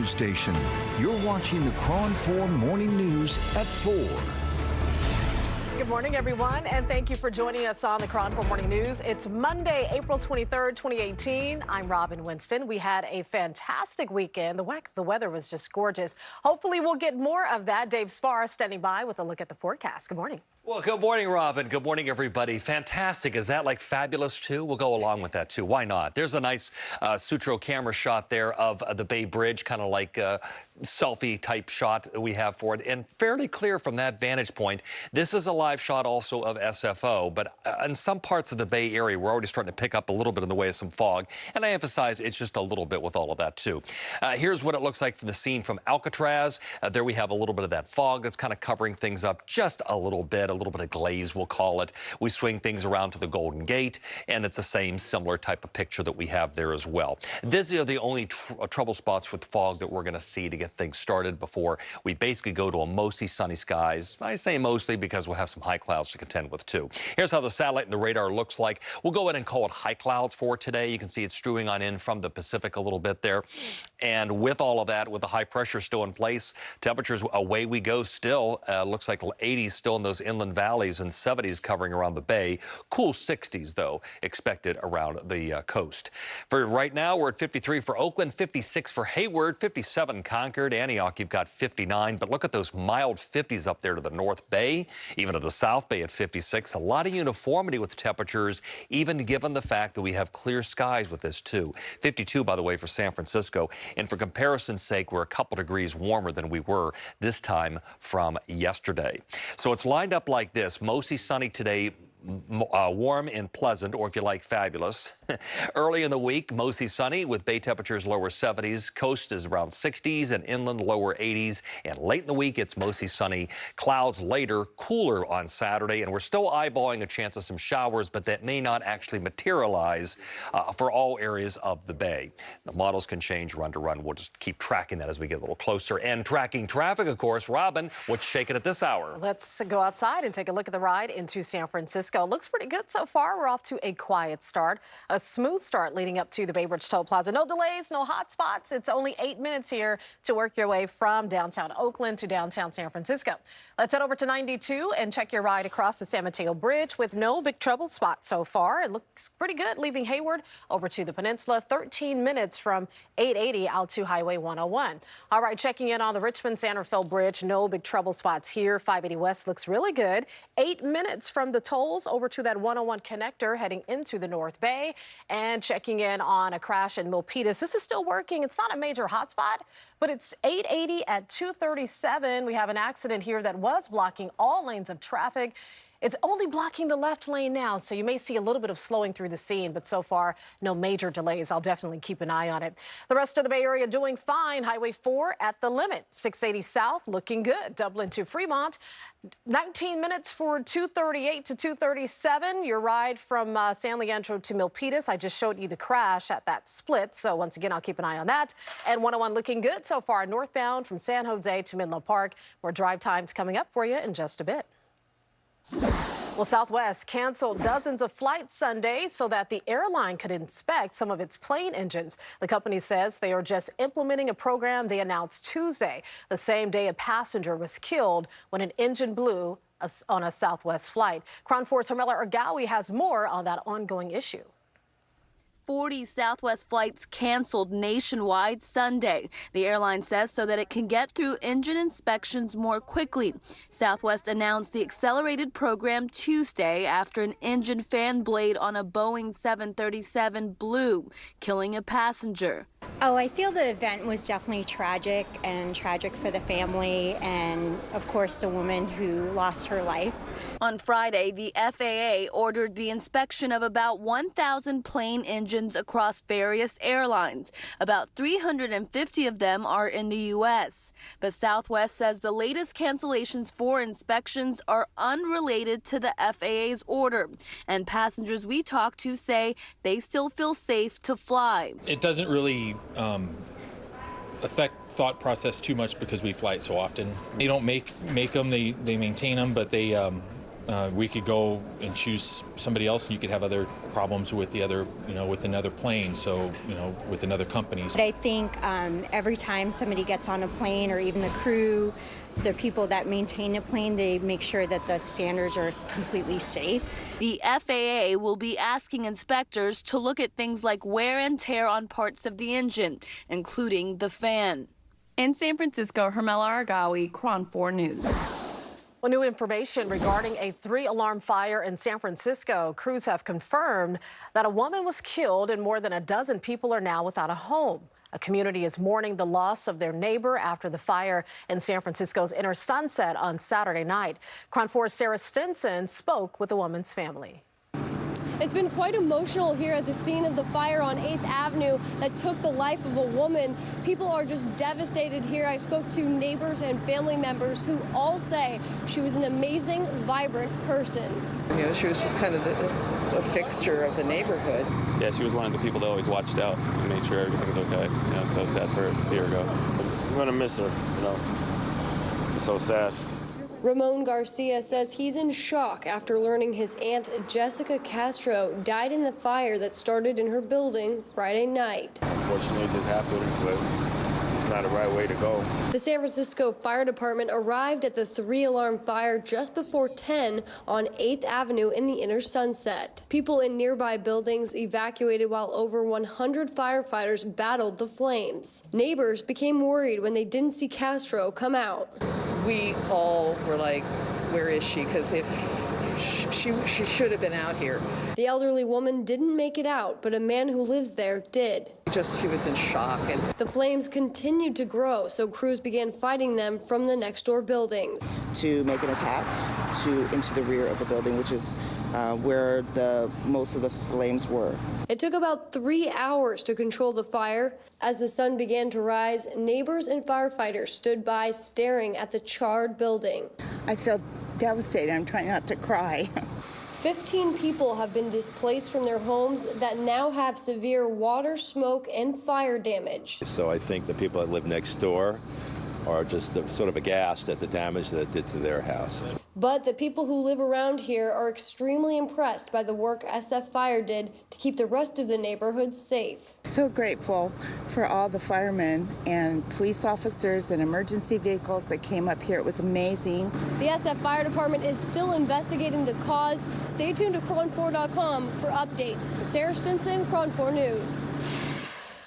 news station. You're watching the KRON 4 Morning News at 4. Good morning, everyone, and thank you for joining us on the KRON 4 Morning News. It's Monday, April 23rd, 2018. I'm Robin Winston. We had a fantastic weekend. The weather was just gorgeous. Hopefully, we'll get more of that. Dave Spar standing by with a look at the forecast. Good morning. Well, good morning, Robin. Good morning, everybody. Fantastic. Is that like fabulous, too? We'll go along with that, too. Why not? There's a nice Sutro camera shot there of the Bay Bridge, kind of like a selfie-type shot that we have for it, and fairly clear from that vantage point. This is a live shot also of SFO, but in some parts of the Bay Area, we're already starting to pick up a little bit in the way of some fog, and I emphasize it's just a little bit with all of that, too. Here's what it looks like from the scene from Alcatraz. There we have a little bit of that fog that's kind of covering things up just a little bit of glaze, we'll call it. We swing things around to the Golden Gate, and it's the same similar type of picture that we have there as well. These are the only trouble spots with fog that we're going to see to get things started before we basically go to a mostly sunny skies. I say mostly because we'll have some high clouds to contend with, too. Here's how the satellite and the radar looks like. We'll go ahead and call it high clouds for today. You can see it strewing on in from the Pacific a little bit there. And with all of that, with the high pressure still in place, temperatures away we go still. Looks like 80s still in those inland valleys and 70s covering around the bay. Cool 60s, though, expected around the coast. For right now, we're at 53 for Oakland, 56 for Hayward, 57 Concord. Antioch, you've got 59. But look at those mild 50s up there to the North Bay, even to the South Bay at 56. A lot of uniformity with temperatures, even given the fact that we have clear skies with this, too. 52, by the way, for San Francisco. And for comparison's sake, we're a couple degrees warmer than we were this time from yesterday. So it's lined up like this. Mostly sunny today. Warm and pleasant, or if you like, fabulous. Early in the week, mostly sunny with bay temperatures lower 70s. Coast is around 60s and inland lower 80s. And late in the week, it's mostly sunny. Clouds later, cooler on Saturday. And we're still eyeballing a chance of some showers, but that may not actually materialize for all areas of the bay. The models can change run to run. We'll just keep tracking that as we get a little closer. And tracking traffic, of course. Robin, what's shaking at this hour? Let's go outside and take a look at the ride into San Francisco. Looks pretty good so far. We're off to a quiet start, a smooth start leading up to the Bay Bridge Toll Plaza. No delays, no hot spots. It's only 8 minutes here to work your way from downtown Oakland to downtown San Francisco. Let's head over to 92 and check your ride across the San Mateo Bridge with no big trouble spots so far. It looks pretty good, leaving Hayward over to the peninsula. 13 minutes from 880 out to Highway 101. All right, checking in on the Richmond-Sanderfeld Bridge. No big trouble spots here. 580 West looks really good. 8 minutes from the tolls over to that 101 connector heading into the North Bay. And checking in on a crash in Milpitas. This is still working. It's not a major hotspot, but it's 880 at 237. We have an accident here that was blocking all lanes of traffic. It's only blocking the left lane now, so you may see a little bit of slowing through the scene, but so far, no major delays. I'll definitely keep an eye on it. The rest of the Bay Area doing fine. Highway 4 at the limit. 680 South looking good. Dublin to Fremont. 19 minutes for 238 to 237. Your ride from San Leandro to Milpitas. I just showed you the crash at that split, so once again, I'll keep an eye on that. And 101 looking good so far. Northbound from San Jose to Menlo Park. More drive times coming up for you in just a bit. Well, Southwest canceled dozens of flights Sunday so that the airline could inspect some of its plane engines. The company says they are just implementing a program they announced Tuesday, the same day a passenger was killed when an engine blew on a Southwest flight. KRON 4's Hermela Ergawi has more on that ongoing issue. 40 Southwest flights canceled nationwide Sunday. The airline says so that it can get through engine inspections more quickly. Southwest announced the accelerated program Tuesday after an engine fan blade on a Boeing 737 blew, killing a passenger. Oh, I feel the event was definitely tragic, and tragic for the family and, of course, the woman who lost her life. On Friday, the FAA ordered the inspection of about 1,000 plane engines across various airlines. About 350 of them are in the U.S. But Southwest says the latest cancellations for inspections are unrelated to the FAA's order. And passengers we talked to say they still feel safe to fly. It doesn't really affect thought process too much because we fly it so often. They don't make them, they maintain them, but they we could go and choose somebody else, and you could have other problems with the other, with another plane, so, with another company. But I think every time somebody gets on a plane, or even the crew, the people that maintain the plane, they make sure that the standards are completely safe. The FAA will be asking inspectors to look at things like wear and tear on parts of the engine, including the fan. In San Francisco, Hermela Argawi, KRON 4 News. Well, new information regarding a 3-alarm fire in San Francisco. Crews have confirmed that a woman was killed and more than a dozen people are now without a home. A community is mourning the loss of their neighbor after the fire in San Francisco's Inner Sunset on Saturday night. KRON 4's Sarah Stinson spoke with the woman's family. It's been quite emotional here at the scene of the fire on 8th Avenue that took the life of a woman. People are just devastated here. I spoke to neighbors and family members who all say she was an amazing, vibrant person. She was just kind of a fixture of the neighborhood. Yeah, she was one of the people that always watched out and made sure everything was okay. So it's sad for her to see her go. I'm gonna miss her, It's so sad. Ramon Garcia says he's in shock after learning his aunt Jessica Castro died in the fire that started in her building Friday night. Unfortunately, it just happened, but it's not the right way to go. The San Francisco Fire Department arrived at the 3-alarm fire just before 10 on 8th Avenue in the Inner Sunset. People in nearby buildings evacuated while over 100 firefighters battled the flames. Neighbors became worried when they didn't see Castro come out. We all were like, where is she? Because if she should have been out here. The elderly woman didn't make it out, but a man who lives there did. He was in shock. And the flames continued to grow, so crews began fighting them from the next door buildings. To make an attack into the rear of the building, which is where most of the flames were. It took about 3 hours to control the fire. As the sun began to rise, neighbors and firefighters stood by staring at the charred building. I feel devastated. I'm trying not to cry. 15 people have been displaced from their homes that now have severe water, smoke, and fire damage. So I think the people that live next door are just sort of aghast at the damage that it did to their houses. But the people who live around here are extremely impressed by the work SF Fire did to keep the rest of the neighborhood safe. So grateful for all the firemen and police officers and emergency vehicles that came up here. It was amazing. The SF Fire Department is still investigating the cause. Stay tuned to KRON4.com for updates. Sarah Stinson, KRON 4 News.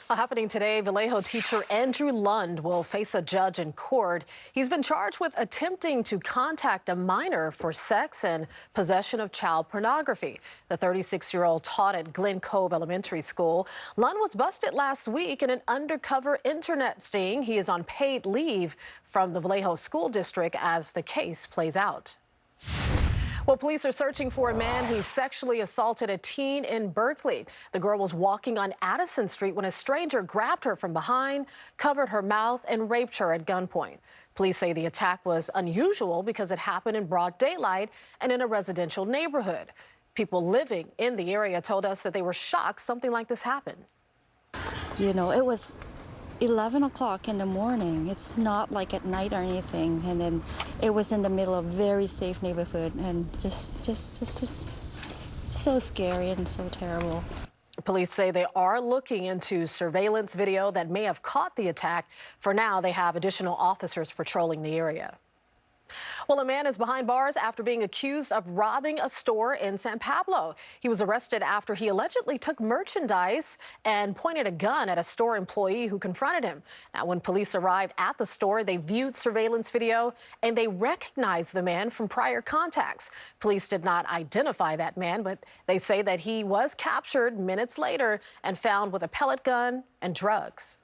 Happening today, Vallejo teacher Andrew Lund will face a judge in court. He's been charged with attempting to contact a minor for sex and possession of child pornography. The 36-year-old taught at Glen Cove Elementary School. Lund was busted last week in an undercover internet sting. He is on paid leave from the Vallejo School District as the case plays out. Well, police are searching for a man who sexually assaulted a teen in Berkeley. The girl was walking on Addison Street when a stranger grabbed her from behind, covered her mouth, and raped her at gunpoint. Police say the attack was unusual because it happened in broad daylight and in a residential neighborhood. People living in the area told us that they were shocked something like this happened. It was 11 o'clock in the morning. It's not like at night or anything. And then it was in the middle of a very safe neighborhood and just so scary and so terrible. Police say they are looking into surveillance video that may have caught the attack. For now, they have additional officers patrolling the area. Well, a man is behind bars after being accused of robbing a store in San Pablo. He was arrested after he allegedly took merchandise and pointed a gun at a store employee who confronted him. Now, when police arrived at the store, they viewed surveillance video and they recognized the man from prior contacts. Police did not identify that man, but they say that he was captured minutes later and found with a pellet gun and drugs.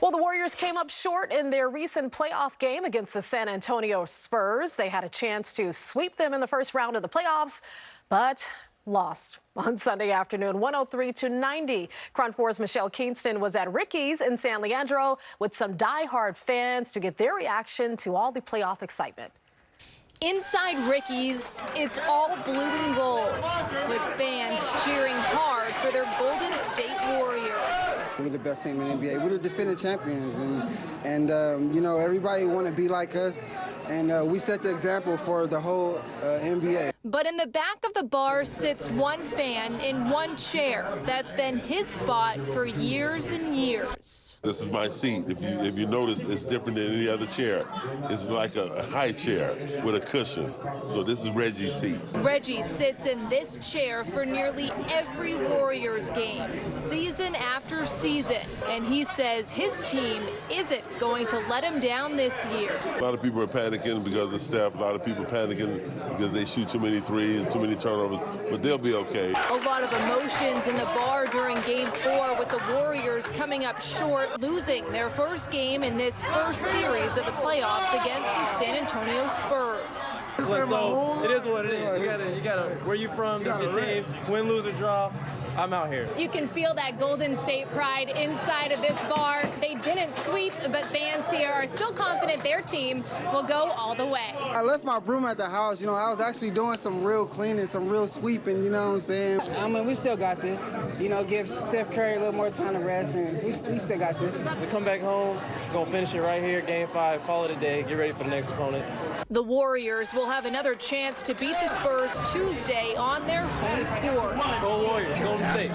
Well, the Warriors came up short in their recent playoff game against the San Antonio Spurs. They had a chance to sweep them in the first round of the playoffs, but lost on Sunday afternoon, 103-90. KRON 4's Michelle Kingston was at Ricky's in San Leandro with some diehard fans to get their reaction to all the playoff excitement. Inside Ricky's, it's all blue and gold, with fans cheering hard for their Golden State Warriors. We're the best team in the NBA. We're the defending champions, and you know, everybody want to be like us, and we set the example for the whole NBA. But in the back of the bar sits one fan in one chair. That's been his spot for years and years. This is my seat. If you notice, it's different than any other chair. It's like a high chair with a cushion. So this is Reggie's seat. Reggie sits in this chair for nearly every Warriors game, season after season, and he says his team isn't going to let him down this year. A lot of people are panicking because of Steph. A lot of people panicking because they shoot too many threes, too many turnovers, but they'll be okay. A lot of emotions in the bar during Game 4 with the Warriors coming up short, losing their first game in this first series of the playoffs against the San Antonio Spurs. So it is what it is. You gotta, where you from, this your team, win, lose, or draw. I'm out here. You can feel that Golden State pride inside of this bar. They didn't sweep, but fans here are still confident their team will go all the way. I left my broom at the house. You know, I was actually doing some real cleaning, some real sweeping, you know what I'm saying? I mean, we still got this. You know, give Steph Curry a little more time to rest, and we still got this. We come back home, gonna finish it right here, Game 5, call it a day, get ready for the next opponent. The Warriors will have another chance to beat the Spurs Tuesday on their home court. Go Warriors, Golden State.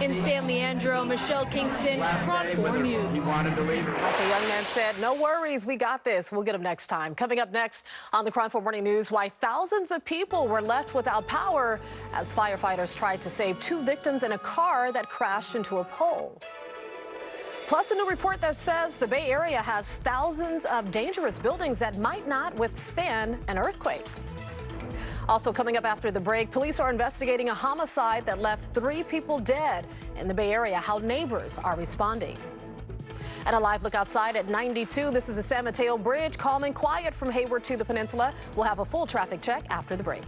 In San Leandro, Michelle Kingston, KRON 4 News. Like the young man said, no worries, we got this. We'll get him next time. Coming up next on the KRON 4 Morning News, why thousands of people were left without power as firefighters tried to save 2 victims in a car that crashed into a pole. Plus, a new report that says the Bay Area has thousands of dangerous buildings that might not withstand an earthquake. Also coming up after the break, police are investigating a homicide that left 3 people dead in the Bay Area, how neighbors are responding. And a live look outside at 92. This is the San Mateo Bridge, calm and quiet from Hayward to the peninsula. We'll have a full traffic check after the break.